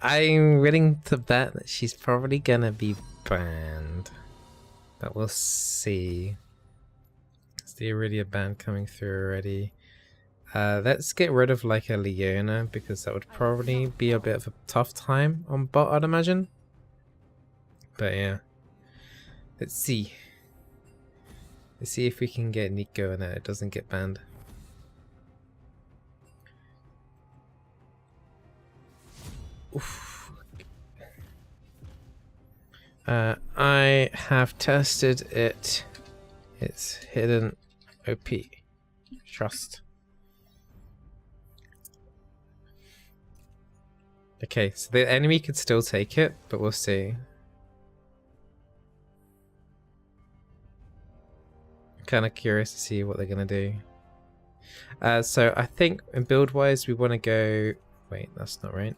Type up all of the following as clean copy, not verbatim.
I'm willing to bet that she's probably gonna be banned. But we'll see. Is there really a ban coming through already? Let's get rid of like a Leona, because that would probably be a bit of a tough time on bot, I'd imagine. But yeah. Let's see. Let's see if we can get Neeko and it doesn't get banned. Oof. I have tested it. It's hidden OP. Trust. Okay, so the enemy could still take it, but we'll see. I'm kind of curious to see what they're going to do. So I think in build-wise we want to go... Wait, that's not right.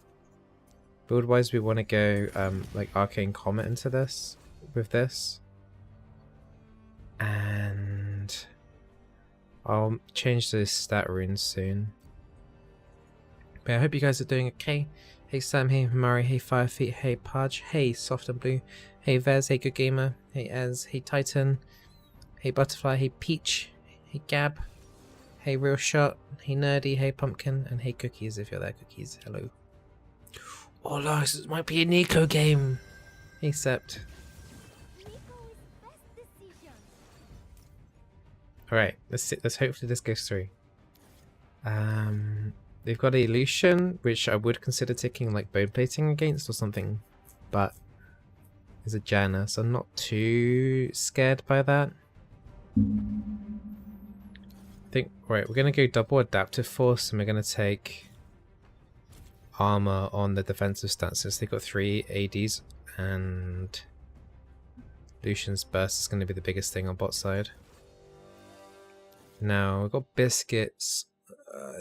Build-wise we want to go like Arcane Comet into this, with this. And I'll change those stat runes soon. But I hope you guys are doing okay. Hey Sam, hey Murray, hey Firefeet, hey Pudge, hey Soft and Blue, hey Vez, hey Good Gamer, hey Ez, hey Titan, hey Butterfly, hey Peach, hey Gab, hey Real Shot, hey Nerdy, hey Pumpkin, and hey Cookies if you're there, Cookies. Hello. Oh look, this might be a Neeko game. Hey Sept. Alright, let's hopefully this goes through. They've got a Lucian, which I would consider taking like bone plating against or something, but is a Janna, so I'm not too scared by that. I think, right, we're gonna go double adaptive force and we're gonna take armor on the defensive stances. They've got 3 ADs and Lucian's burst is gonna be the biggest thing on bot side. Now we've got biscuits.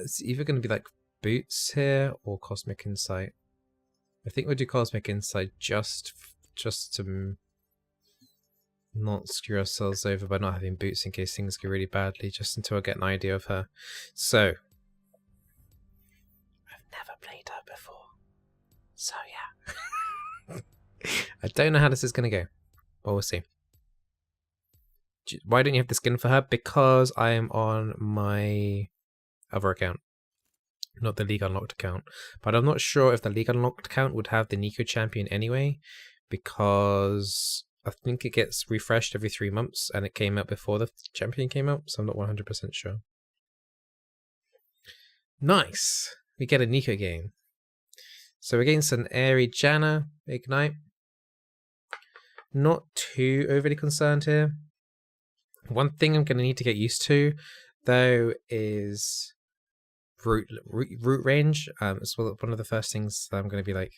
It's either going to be like boots here or cosmic insight. I think we'll do cosmic insight just to not screw ourselves over by not having boots in case things go really badly, just until I get an idea of her. So I've never played her before, so yeah. I don't know how this is going to go, but we'll see. Why don't you have the skin for her? Because I am on my other account, not the League Unlocked account. But I'm not sure if the League Unlocked account would have the Neeko champion anyway, because I think it gets refreshed every 3 months and it came out before the champion came out, so I'm not 100% sure. Nice! We get a Neeko game. So against an airy Janna, Ignite. Not too overly concerned here. One thing I'm going to need to get used to, though, is root range. It's one of the first things that I'm going to be like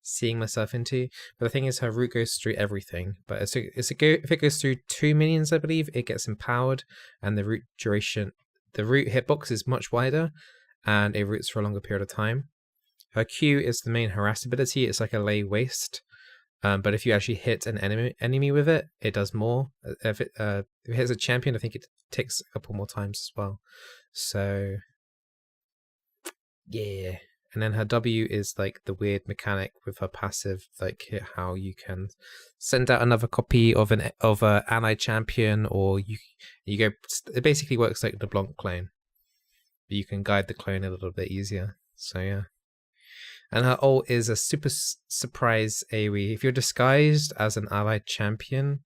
seeing myself into. But the thing is, her root goes through everything. But if it goes through 2 minions, I believe, it gets empowered, and the root duration, the root hitbox is much wider, and it roots for a longer period of time. Her Q is the main harass ability. It's like a lay waste. But if you actually hit an enemy with it, it does more. If it hits a champion, I think it takes a couple more times as well. So, yeah. And then her W is like the weird mechanic with her passive, like how you can send out another copy of an ally champion, or you go. It basically works like the Blanc clone, but you can guide the clone a little bit easier. So yeah. And her ult is a super surprise AoE. If you're disguised as an allied champion,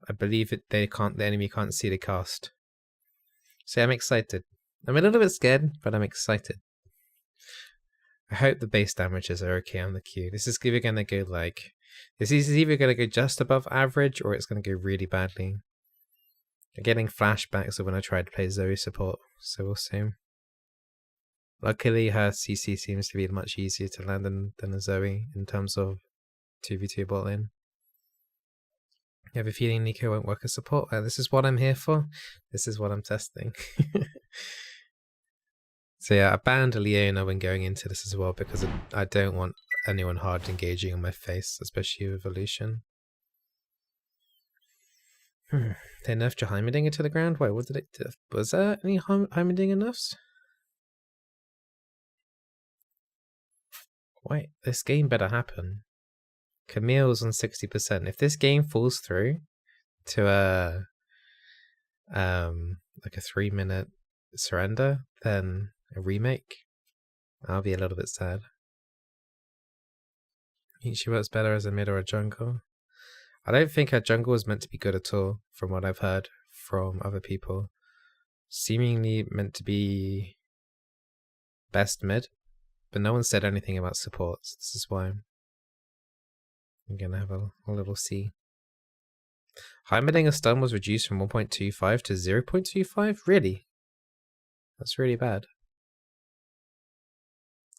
I believe the enemy can't see the cast. So I'm excited. I'm a little bit scared, but I'm excited. I hope the base damages are okay on the Q. This is either going to go like... This is either going to go just above average, or it's going to go really badly. I'm getting flashbacks of when I tried to play Zoe support, so we'll see. Luckily, her CC seems to be much easier to land than a Zoe in terms of 2v2 bot lane. I have a feeling Neeko won't work as support. This is what I'm here for. This is what I'm testing. So yeah, I banned Leona when going into this as well, because I don't want anyone hard engaging on my face, especially with Evolution. They nerfed your Heimerdinger to the ground? Wait, what did it do? Was there any Heimerdinger nerfs? Wait, this game better happen. Camille's on 60%. If this game falls through to a like a 3-minute surrender, then a remake, I'll be a little bit sad. She works better as a mid or a jungle. I don't think her jungle is meant to be good at all, from what I've heard from other people. Seemingly meant to be best mid, but no one said anything about support, so this is why I'm gonna have a little see. High midding a stun was reduced from 1.25 to 0.25? Really? That's really bad.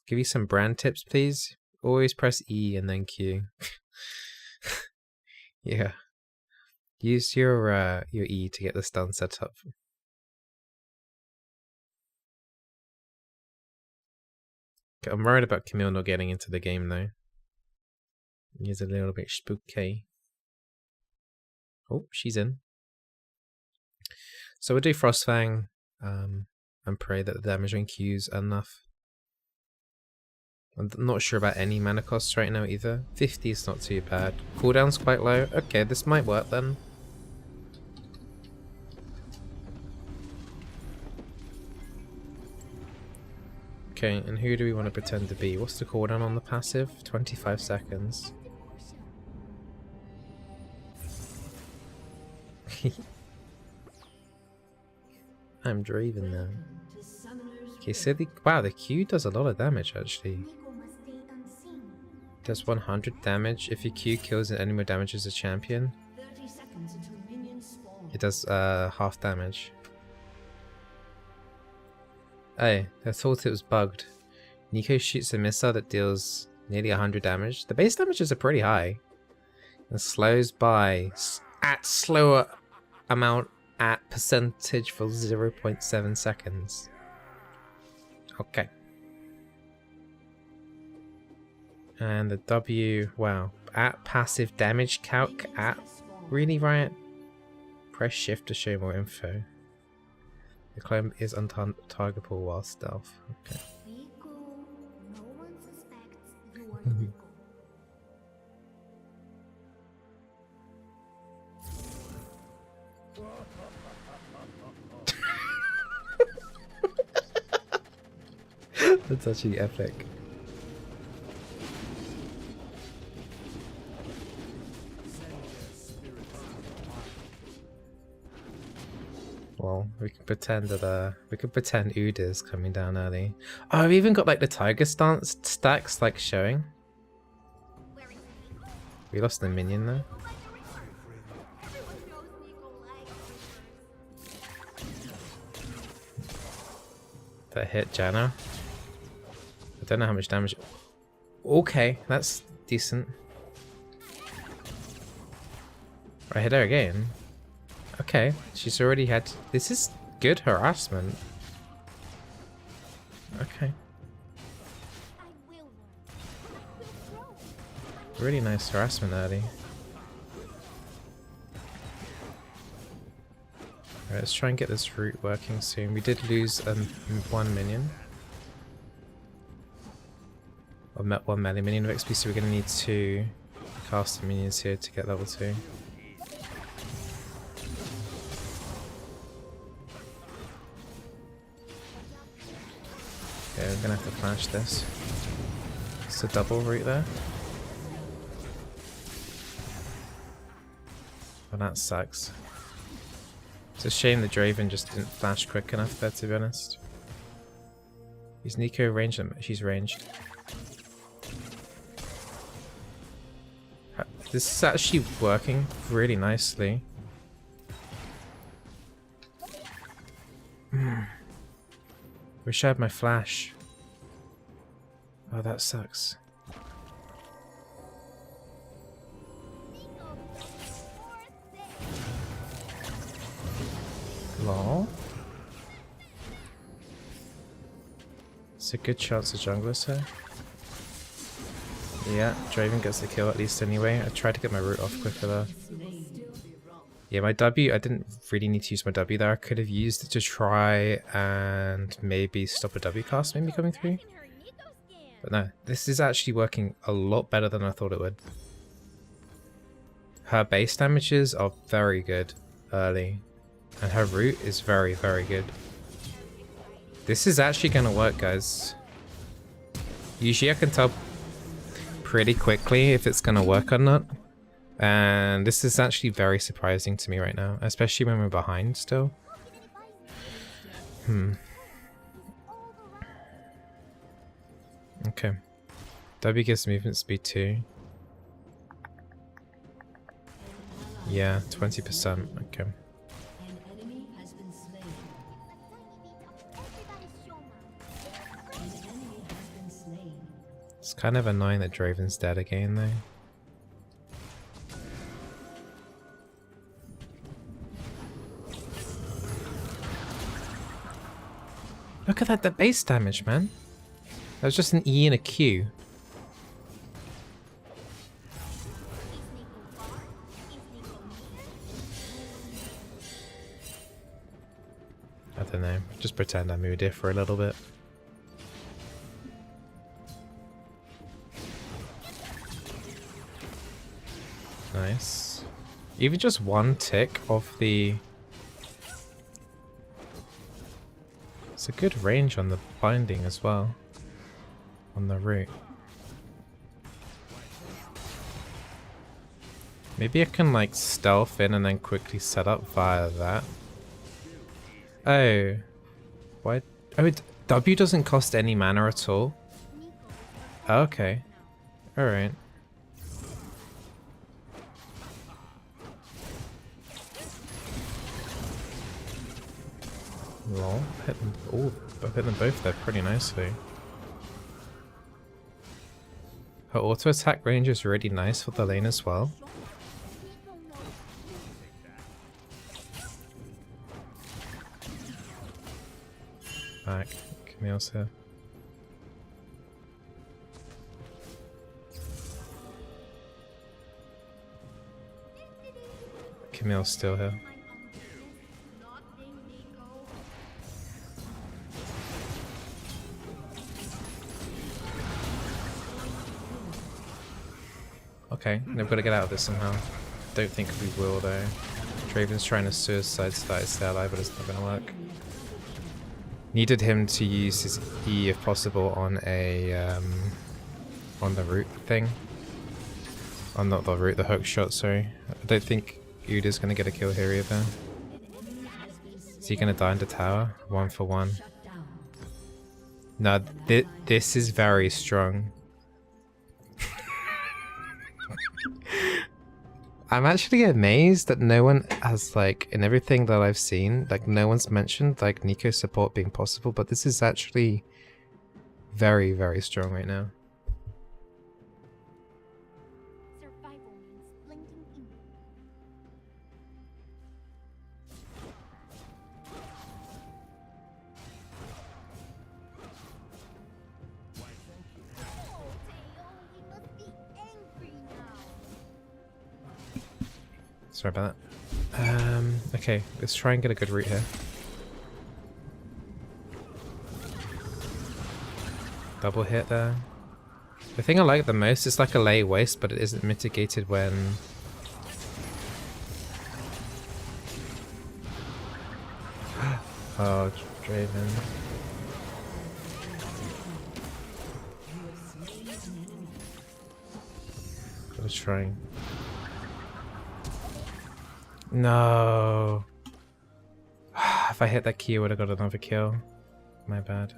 Give you some brand tips, please. Always press E and then Q. Yeah. Use your E to get the stun set up. I'm worried about Camille not getting into the game though. He's a little bit spooky. Oh, she's in. So we'll do Frostfang and pray that the damage on Q's enough. I'm not sure about any mana costs right now either. 50 is not too bad. Cooldown's quite low. Okay, this might work then. Okay, and who do we want to pretend to be? What's the cooldown on the passive? 25 seconds. I'm Draven now. Okay, so wow, the Q does a lot of damage actually. Does 100 damage if your Q kills an enemy or damages a champion. It does half damage. Hey, I thought it was bugged. Neeko shoots a missile that deals nearly 100 damage. The base damages are pretty high. And slows by at slower amount at percentage for 0.7 seconds. Okay. And the W, wow. At passive damage calc at. Really, Riot? Press shift to show more info. The clone is untargetable while stealth. Okay. That's actually epic. Well, we can pretend that Uda is coming down early. Oh, I've even got like the tiger stance stacks like showing. We lost the minion though. That hit Janna. I don't know how much damage. Okay, that's decent. I hit her again. Okay, she's already had. This is good harassment. Okay. Really nice harassment early. Alright, let's try and get this route working soon. We did lose one minion. Or one melee minion of XP, so we're going to need 2 caster minions here to get level 2. Okay, we're going to have to flash this. It's a double route there. Oh, that sucks. It's a shame the Draven just didn't flash quick enough there, to be honest. Is Neeko ranged? She's ranged. This is actually working really nicely. Wish I had my flash. Oh, that sucks. Lol. It's a good chance of junglers here. Yeah, Draven gets the kill at least anyway. I tried to get my root off quicker though. Yeah, my W, I didn't really need to use my W there. I could have used it to try and maybe stop a W cast maybe coming through. But no, this is actually working a lot better than I thought it would. Her base damages are very good early, and her root is very, very good. This is actually going to work, guys. Usually I can tell pretty quickly if it's going to work or not. And this is actually very surprising to me right now, especially when we're behind still. Okay. W gives movement speed 2. Yeah, 20%. Okay. It's kind of annoying that Draven's dead again though. Look at that, the base damage, man. That was just an E and a Q. I don't know. Just pretend I moved it for a little bit. Nice. Even just one tick off the... It's a good range on the binding as well. On the root. Maybe I can like stealth in and then quickly set up via that. Oh. Why? Oh, W doesn't cost any mana at all? Okay. Alright. Lol. Hit them, ooh, I've hit them both there pretty nicely. Her auto attack range is really nice for the lane as well. Back. Camille's here. Camille's still here. Okay, they've got to get out of this somehow. Don't think we will though. Draven's trying to suicide so that I stay alive, but it's not going to work. Needed him to use his E if possible on a on the root thing. On not the root, the hook shot. Sorry, I don't think Uda's going to get a kill here either. Is he going to die into tower? 1 for 1. No, this is very strong. I'm actually amazed that no one has, like, in everything that I've seen, like, no one's mentioned, like, Neeko support being possible, but this is actually very, very strong right now. Sorry about that. Okay, let's try and get a good route here. Double hit there. The thing I like the most is like a lay waste, but it isn't mitigated when... Oh, Draven. Gotta try. No. If I hit that key, I would have got another kill. My bad.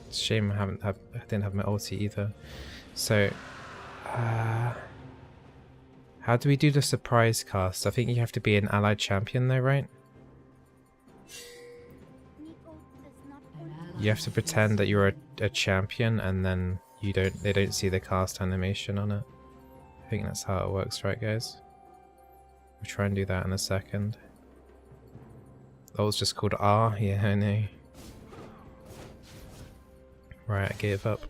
It's a shame I didn't have my ulti either. So, how do we do the surprise cast? I think you have to be an allied champion though, right? You have to pretend that you're a champion, and then they don't see the cast animation on it. I think that's how it works, right, guys? We'll try and do that in a second. Oh, it's just called R? Yeah, I know. Right, I gave up.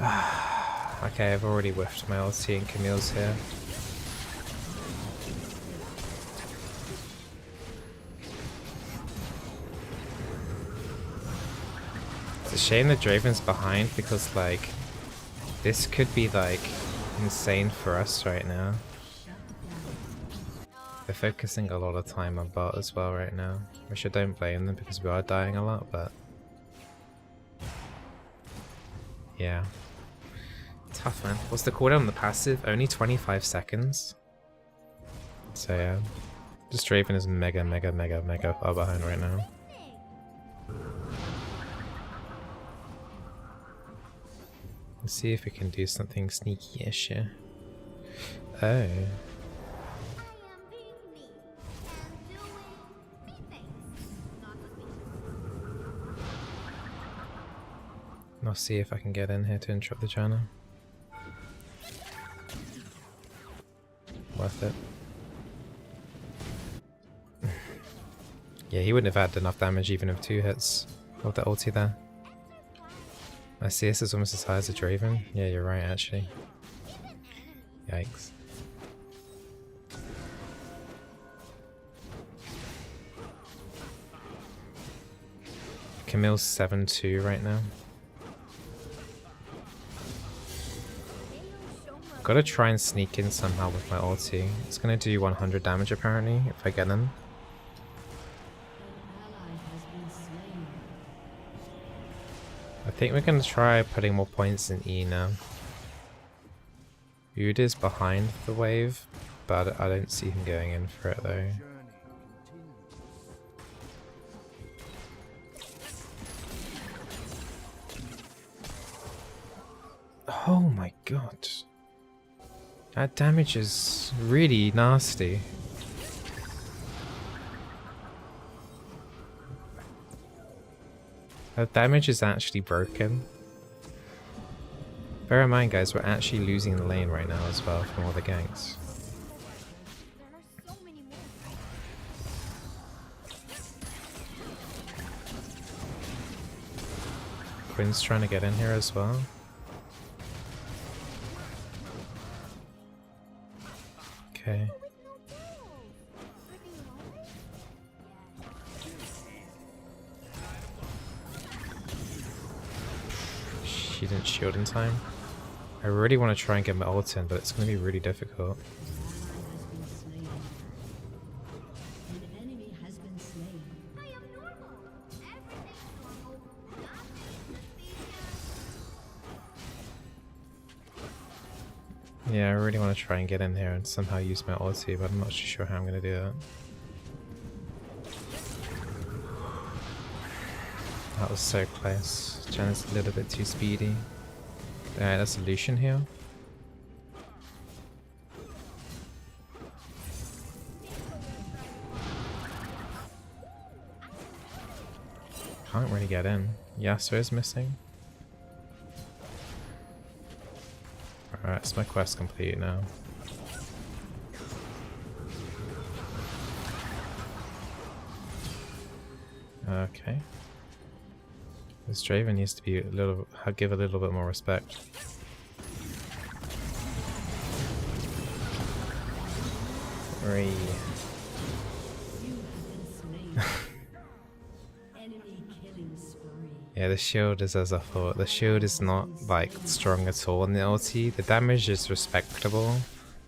Okay, I've already whiffed my ulti and Camille's here. It's a shame the Draven's behind because, like, this could be, like, insane for us right now. They're focusing a lot of time on bot as well right now, which I don't blame them because we are dying a lot, but yeah. Tough, man. What's the cooldown on the passive? Only 25 seconds. So yeah. This Draven is mega far behind right now. Let's see if we can do something sneaky-ish here. Oh. I'll see if I can get in here to interrupt the channel. Worth it. Yeah, he wouldn't have had enough damage even with 2 hits of the ulti there. My CS is almost as high as a Draven. Yeah, you're right actually. Yikes. Camille's 7-2 right now. Gotta try and sneak in somehow with my ulti. It's gonna do 100 damage apparently if I get in. I think we're gonna try putting more points in E now. Ud is behind the wave, but I don't see him going in for it though. Oh my god. That damage is really nasty. That damage is actually broken. Bear in mind guys, we're actually losing the lane right now as well from all the ganks. Quinn's trying to get in here as well. Okay. She didn't shield in time. I really want to try and get my ult in, but it's going to be really difficult. Yeah, I really want to try and get in here and somehow use my ulti, but I'm not too sure how I'm going to do that. That was so close. Janet's a little bit too speedy. Alright, that's a Lucian here. Can't really get in. Yasuo is missing. Alright, so my quest complete now. Okay. This Draven needs to be give a little bit more respect. Three. Yeah, the shield is as I thought. The shield is not like strong at all in the ulti. The damage is respectable,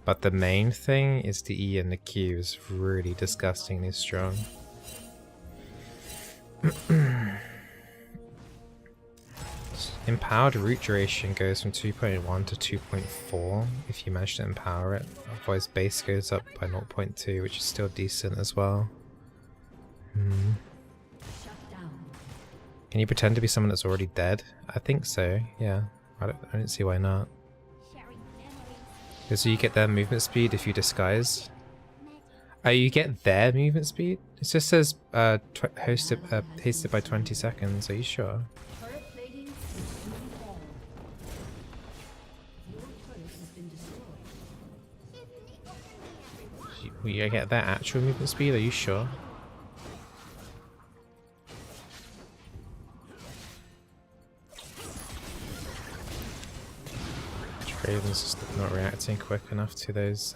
but the main thing is the E and the Q is really disgustingly strong. Empowered root duration goes from 2.1 to 2.4 if you manage to empower it. Otherwise base goes up by 0.2, which is still decent as well. Can you pretend to be someone that's already dead? I think so, yeah. I don't see why not. So you get their movement speed if you disguise. Oh, you get their movement speed? It just says hasted by 20 seconds, are you sure? You get their actual movement speed, are you sure? Raven's just not reacting quick enough to those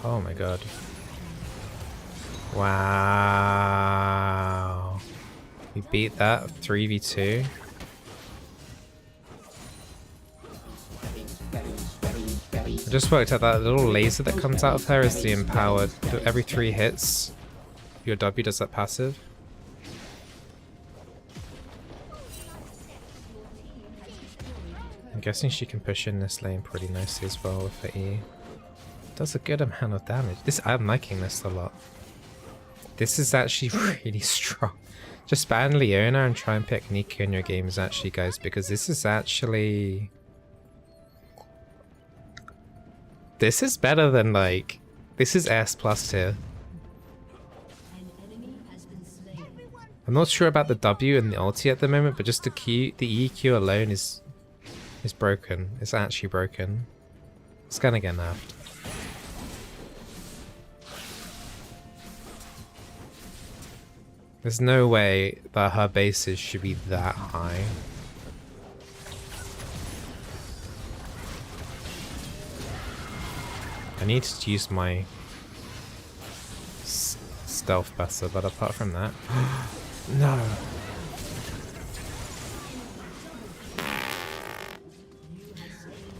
oh my god. Wow. We beat that 3v2. I just worked out that little laser that comes out of her is the empowered. Every 3 hits, your W does that passive. I'm guessing she can push in this lane pretty nicely as well with her E. Does a good amount of damage. I'm liking this a lot. This is actually really strong. Just ban Leona and try and pick Neeko in your games actually, guys, because this is actually... This is better than like... This is S plus tier. I'm not sure about the W and the ulti at the moment, but just the Q, the EQ alone is broken. It's actually broken. It's gonna get nerfed. There's no way that her bases should be that high. I need to use my stealth better, but apart from that... No!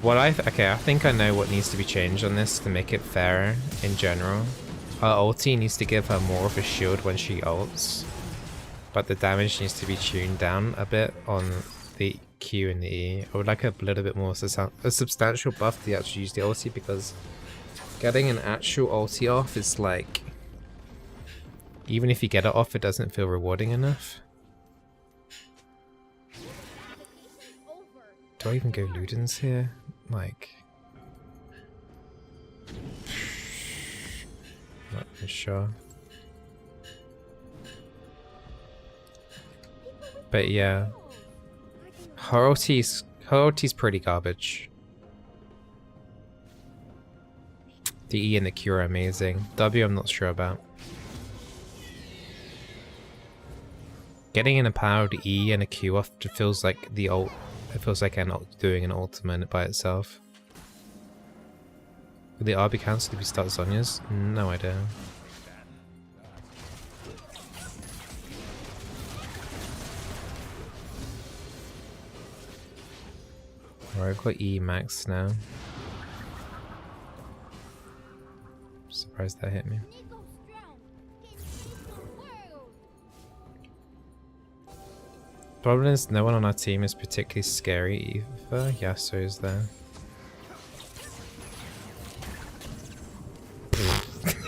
Okay, I think I know what needs to be changed on this to make it fairer in general. Her ulti needs to give her more of a shield when she ults, but the damage needs to be tuned down a bit on the Q and the E. I would like a little bit more a substantial buff to actually use the ulti, because getting an actual ulti off is like, even if you get it off, it doesn't feel rewarding enough. Do I even go Ludens here? Like... Not really sure. But yeah. Her ulti's pretty garbage. The E and the Q are amazing. W I'm not sure about. Getting an empowered E and a Q off feels like the ult. It feels like doing an ultimate by itself. Will the RB cancel if you start Sonya's? No idea. Alright, I've got E max now. Surprised that hit me. Problem is, no one on our team is particularly scary either. Yasuo is there.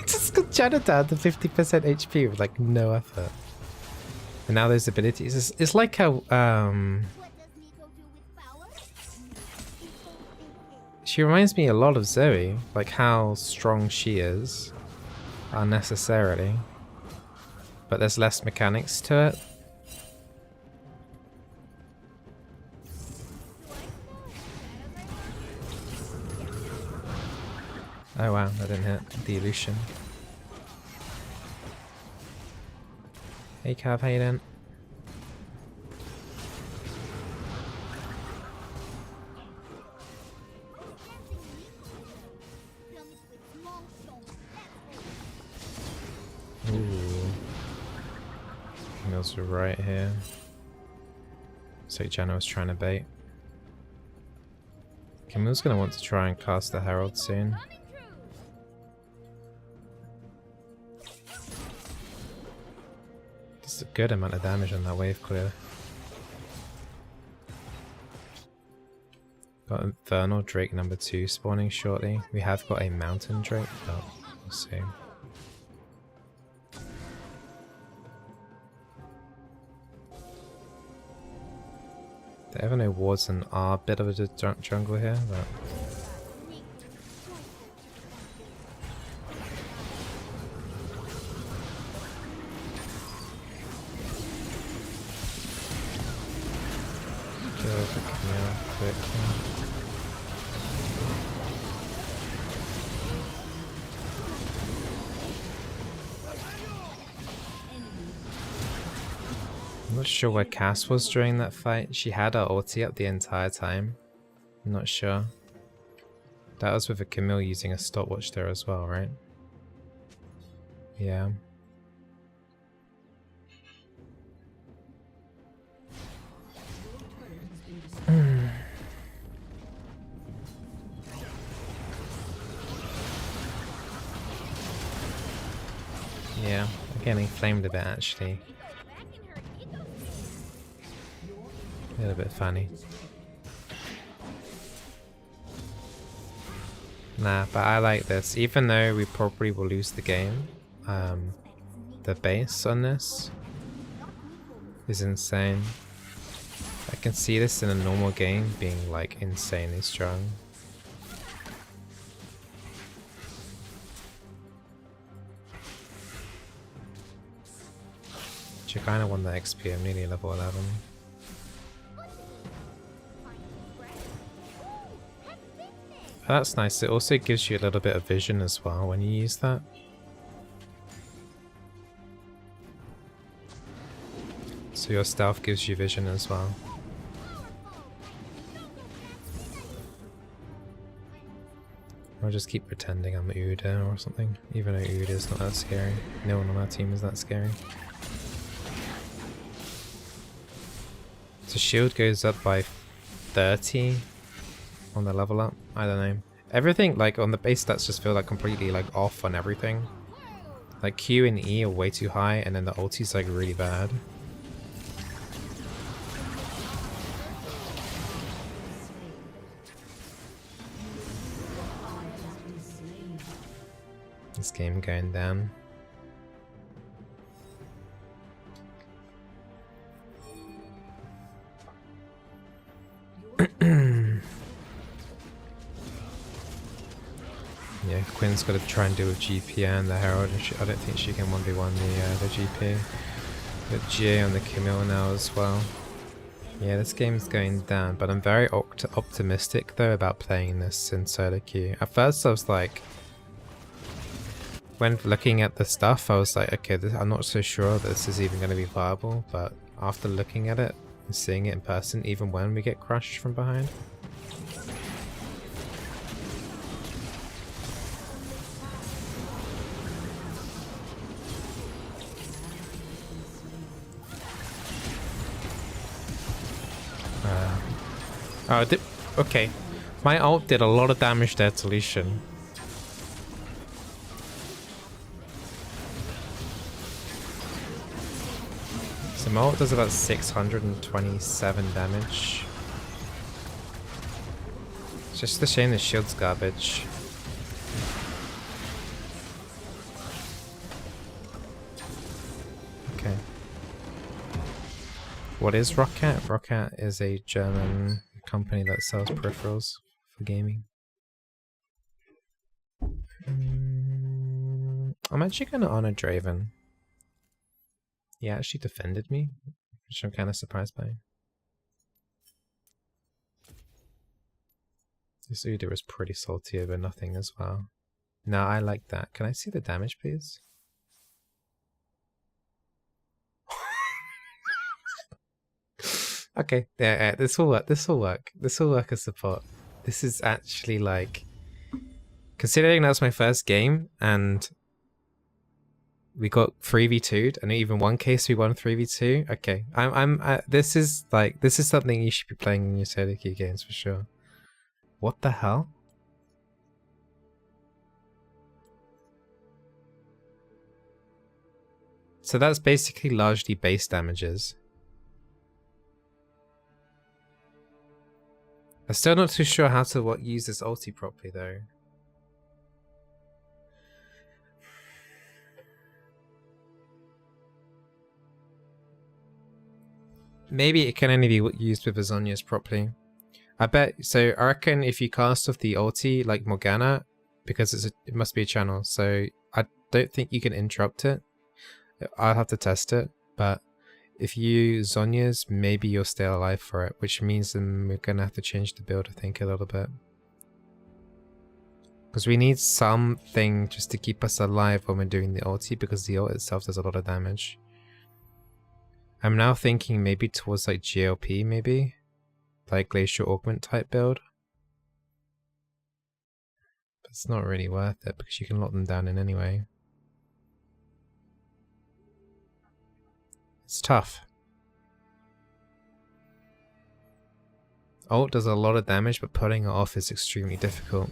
Just got Janna down to 50% HP with like no effort. And now those abilities. It's like how she reminds me a lot of Zoe, like how strong she is unnecessarily. But there's less mechanics to it. Oh wow, that didn't hit the illusion. Hey Cav, how you doing? Ooh. Mills were right here. So Janna was trying to bait. Camille's gonna want to try and cast the Herald soon. Just a good amount of damage on that wave clear. Got Infernal Drake number 2 spawning shortly. We have got a Mountain Drake, but we'll see. They ever know wards and are a bit of a jungle here, but... Quick. not sure where Cass was during that fight. She had her ulti up the entire time. I'm not sure. That was with a Camille using a stopwatch there as well, right? Yeah. Yeah, I'm getting flamed a bit actually. A little bit funny. Nah, but I like this. Even though we probably will lose the game, the base on this is insane. I can see this in a normal game being like insanely strong. I kind of want the XP. I'm nearly level 11. Oh, that's nice. It also gives you a little bit of vision as well when you use that. So your stealth gives you vision as well. I'll just keep pretending I'm Uda or something, even though Uda's not that scary. No one on our team is that scary. So shield goes up by 30 on the level up. I don't know. Everything like on the base stats just feel like completely like off on everything. Like Q and E are way too high, and then the ulti's like really bad. This game going down. Yeah, Quinn's got to try and deal with GP and the Herald, and I don't think she can 1v1 the GP. Got GA on the Camille now as well. Yeah, this game's going down, but I'm very optimistic though about playing this in solo queue. At first I was like, when looking at the stuff, I was like, okay, I'm not so sure that this is even going to be viable, but after looking at it and seeing it in person, even when we get crushed from behind. Okay. My ult did a lot of damage there to Lucian. So my ult does about 627 damage. It's just a shame the shield's garbage. Okay. What is Rocket? Rocket is a German company that sells peripherals for gaming. I'm actually going to honor Draven. He actually defended me, which I'm kind of surprised by. This Uda is pretty salty over nothing as well. No, I like that. Can I see the damage, please? Okay, yeah, this will work. This will work. This will work as support. This is actually like, considering that's my first game and we got 3v2'd, and even one case we won 3v2. Okay, this is something you should be playing in your solo queue games for sure. What the hell? So that's basically largely base damages. I'm still not too sure how to use this ulti properly though. Maybe it can only be used with Azonius properly. I bet, so I reckon if you cast off the ulti like Morgana, because it must be a channel, so I don't think you can interrupt it. I'll have to test it, but if you use Zhonya's, maybe you'll stay alive for it, which means then we're gonna have to change the build, I think, a little bit. Because we need something just to keep us alive when we're doing the ulti, because the ult itself does a lot of damage. I'm now thinking maybe towards like GLP, maybe? Like Glacial Augment type build. But it's not really worth it because you can lock them down in anyway. It's tough. Ult does a lot of damage, but pulling it off is extremely difficult.